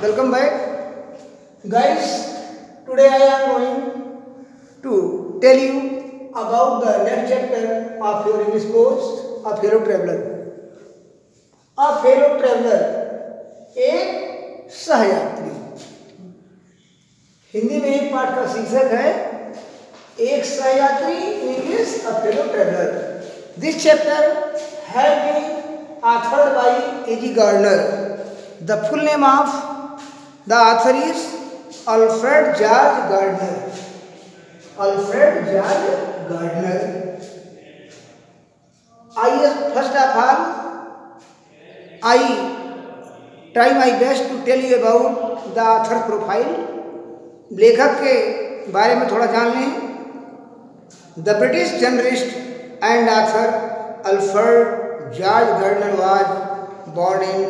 Welcome back, guys. Today I am going to tell you about the next chapter of your English course, A Fellow Traveler. A Fellow Traveler, एक सहयात्री। हिंदी में एक पाठ का शीर्षक है एक सहयात्री, English A Fellow Traveler. This chapter has been authored by A.G. Gardner. The full name of the author is Alfred George Gardner. Alfred George Gardner. First of all, I try my best to tell you about the author profile. लेखक के बारे में थोड़ा जान लें. The British journalist and author Alfred George Gardner was born in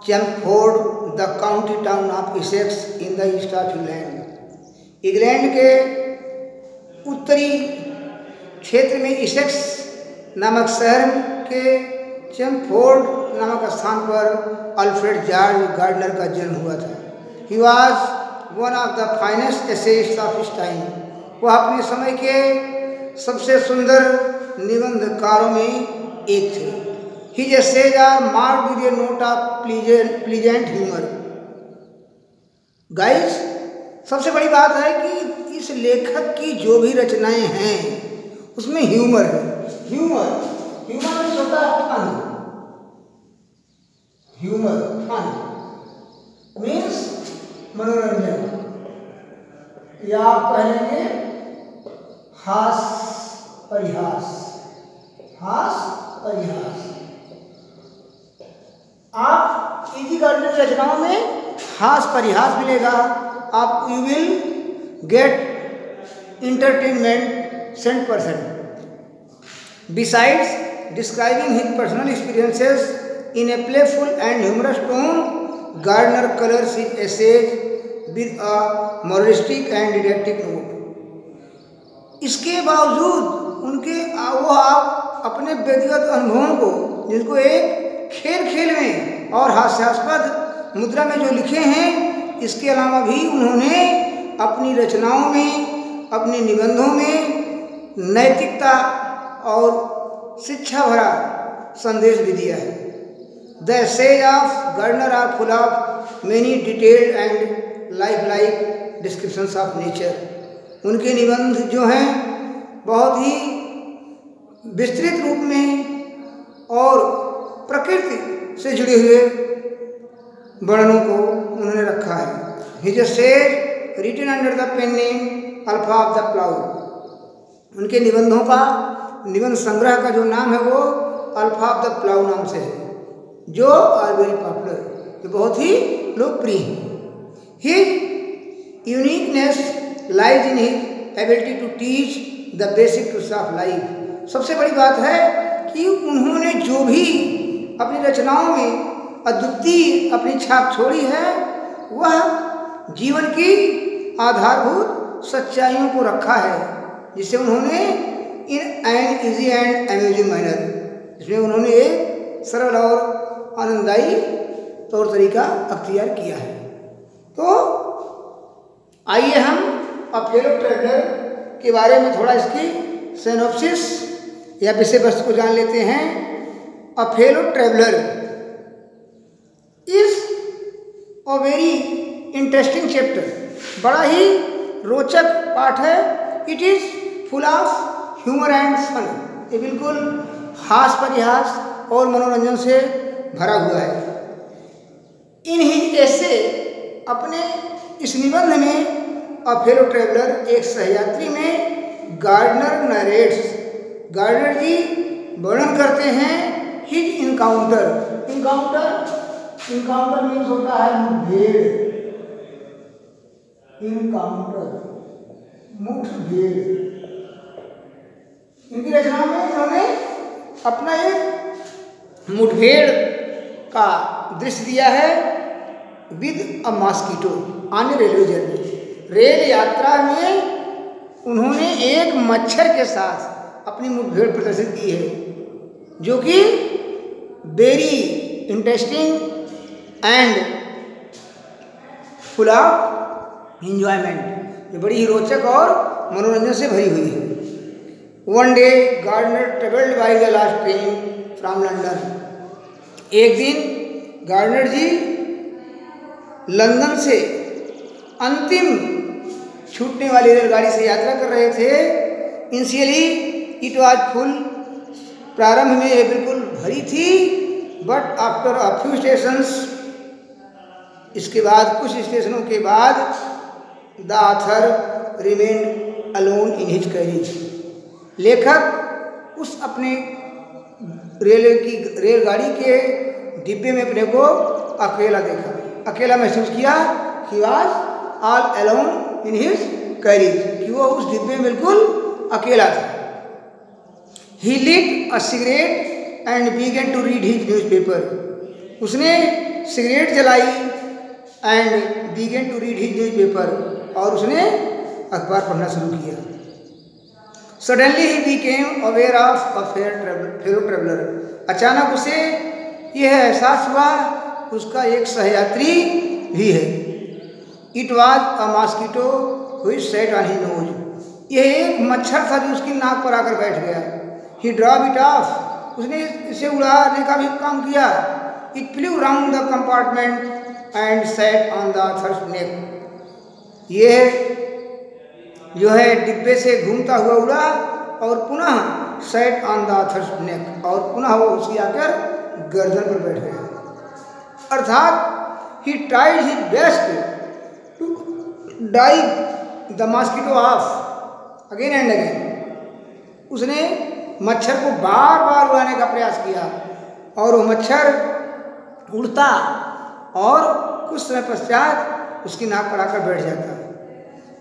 Chelmsford, the county town of Essex in the east of England. England के उत्तरी क्षेत्र में इसेक्स नामक शहर के चैम्पफोर्ड नामक स्थान पर अल्फ्रेड जॉर्ज गार्डनर का जन्म हुआ था। He was one of the finest essayist of his time. वह अपने समय के सबसे सुंदर निबंधकारों में एक थे। His essays are marked with a note of pleasant humor. Guys, सबसे बड़ी बात है कि इस लेखक की जो भी रचनाएं हैं उसमें ह्यूमर है। ह्यूमर मीन्स होता है फन। ह्यूमर फन मीन्स मनोरंजन, या आप कहेंगे हास परिहास। हास परिहास। आप E.G. गार्डनर की रचनाओं में हास परिहास मिलेगा। आप you will get entertainment 100%। Besides describing his personal experiences in a playful and humorous tone, Gardner colours his essays with a moralistic and didactic note. इसके बावजूद उनके वो आप अपने व्यक्तिगत अनुभवों को, जिनको एक खेल खेल में और हास्यास्पद मुद्रा में जो लिखे हैं, इसके अलावा भी उन्होंने अपनी रचनाओं में, अपने निबंधों में नैतिकता और शिक्षा भरा संदेश भी दिया है। The essays of Gardiner are full of many detailed and life descriptions of nature. उनके निबंध जो हैं बहुत ही विस्तृत रूप में और प्रकृति से जुड़े हुए वर्णनों को उन्होंने रखा है। His essays written under the pen name Alpha of the Plough. उनके निबंधों का, निबंध संग्रह का जो नाम है वो अल्फा ऑफ द प्लाउ नाम से है, जो आर वेरी पॉपुलर, जो बहुत ही लोकप्रिय है। His uniqueness lies in his ability to teach the basic truths of life. सबसे बड़ी बात है कि उन्होंने जो भी अपनी रचनाओं में अद्वितीय अपनी छाप छोड़ी है, वह जीवन की आधारभूत सच्चाइयों को रखा है, जिसे उन्होंने in an easy and amazing manner, जिसमें उन्होंने एक सरल और आनंददायी तौर तरीका अख्तियार किया है। तो आइए हम अ फेलो ट्रैवलर के बारे में थोड़ा इसकी सिनॉप्सिस या विषय वस्तु को जान लेते हैं। A fellow traveler is a very interesting chapter. बड़ा ही रोचक पाठ है। It is full of humor and fun. ये बिल्कुल हास परिहास और मनोरंजन से भरा हुआ है। In his essay, अपने इस निबंध में A fellow traveler, एक सहयात्री में गार्डनर नरेट्स, गार्डनर जी वर्णन करते हैं हिज इनकाउंटर। इनकाउंटर मीन्स होता है मुठभेड़। इनकाउंटर मुठभेड़। इनकी रचना में इन्होंने अपना एक मुठभेड़ का दृश्य दिया है with a mosquito on railway journey. Rail यात्रा में उन्होंने एक मच्छर के साथ अपनी मुठभेड़ प्रदर्शित की है, जो कि very interesting and full of enjoyment, ये बड़ी ही रोचक और मनोरंजन से भरी हुई है। One day Gardiner travelled by the last train from London. एक दिन गार्डनर जी लंदन से अंतिम छूटने वाली रेलगाड़ी से यात्रा कर रहे थे। इनिशियली इट वाज फुल, प्रारंभ में ये बिल्कुल भरी थी, but after a few stations, इसके बाद कुछ स्टेशनों के बाद, the author remained alone in his carriage. लेखक उस अपने रेलगाड़ी के डिब्बे में अपने को अकेला देखा, अकेला महसूस किया। He was all alone in his carriage, कि वो उस डिब्बे में बिल्कुल अकेला था। He lit a cigarette and began to read his newspaper. उसने सिगरेट जलाई and began to read his newspaper, और उसने अखबार पढ़ना शुरू किया। Suddenly he became aware of a fellow traveller. अचानक उसे यह एहसास हुआ उसका एक सहयात्री भी है। It was a mosquito which sat on his nose. यह एक मच्छर था जो उसकी नाक पर आकर बैठ गया। He drop it off. उसने इसे उड़ाने का भी काम किया। It flew round the compartment and sat on the author's neck. यह जो है डिब्बे से घूमता हुआ उड़ा और पुनः सैट ऑन द ऑथर्स नेक, और पुनः वो उसकी आकर गर्दन पर बैठ गया। अर्थात he tried his best to drive the mosquito off again and again. उसने मच्छर को बार बार उड़ाने का प्रयास किया, और वो मच्छर उड़ता और कुछ समय पश्चात उसकी नाक पर आकर बैठ जाता।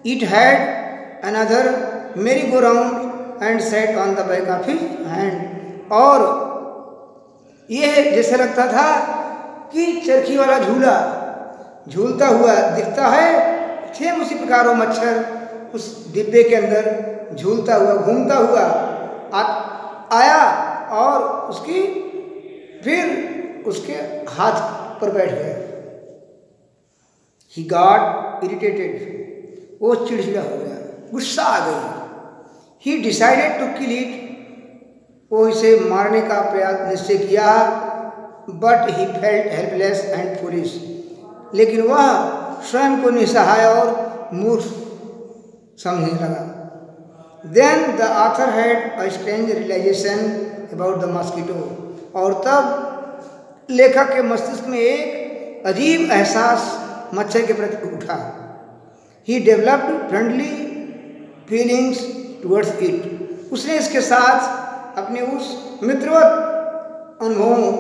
इट हैड अनदर मेरी go round and set on the back of his hand. और यह जैसे लगता था कि चरखी वाला झूला झूलता हुआ दिखता है, सेम उसी प्रकार वो मच्छर उस डिब्बे के अंदर झूलता हुआ घूमता हुआ आया और फिर उसके हाथ पर बैठ गया। He got irritated. वो चिड़चिड़ा हो गया, गुस्सा आ गई। He decided to kill it. वो इसे मारने का प्रयास निश्चय किया, but he felt helpless and foolish. लेकिन वह स्वयं को निसहाय और मूर्ख समझने लगा। Then the author had a strange realisation about the mosquito. और तब लेखक के मस्तिष्क में एक अजीब एहसास मच्छर के प्रति उठा। He developed friendly feelings towards it. उसने इसके साथ अपने उस मित्रवत अनुभवों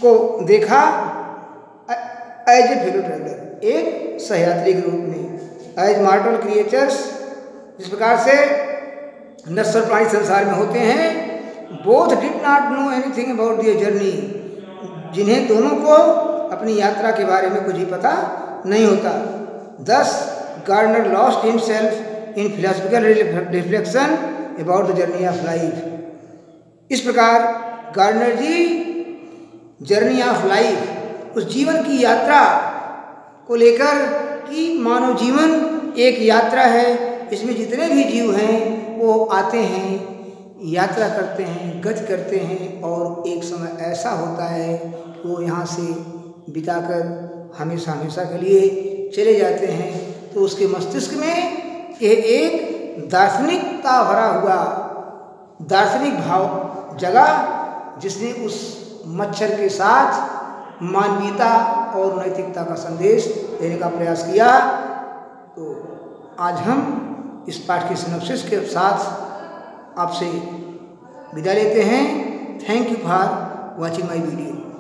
को देखा एज ए फेलो ट्रेवलर, एक सहयात्री के रूप में। एज मॉर्टल क्रिएचर्स, जिस प्रकार से नश्वर प्राणी संसार में होते हैं, both did not know anything about their journey. जिन्हें दोनों को अपनी यात्रा के बारे में कुछ भी पता नहीं होता। Thus Gardiner lost himself in philosophical reflection about the journey of life. इस प्रकार Gardiner ji journey of life, उस जीवन की यात्रा को लेकर कि मानव जीवन एक यात्रा है, इसमें जितने भी जीव हैं वो आते हैं, यात्रा करते हैं, गति करते हैं, और एक समय ऐसा होता है कि वो यहाँ से बिताकर हमेशा हमेशा के लिए चले जाते हैं। तो उसके मस्तिष्क में यह एक दार्शनिकता भरा हुआ दार्शनिक भाव जगा, जिसने उस मच्छर के साथ मानवीयता और नैतिकता का संदेश देने का प्रयास किया। तो आज हम इस पाठ के सिनॉप्सिस के साथ आपसे विदा लेते हैं। Thank you for watching my video.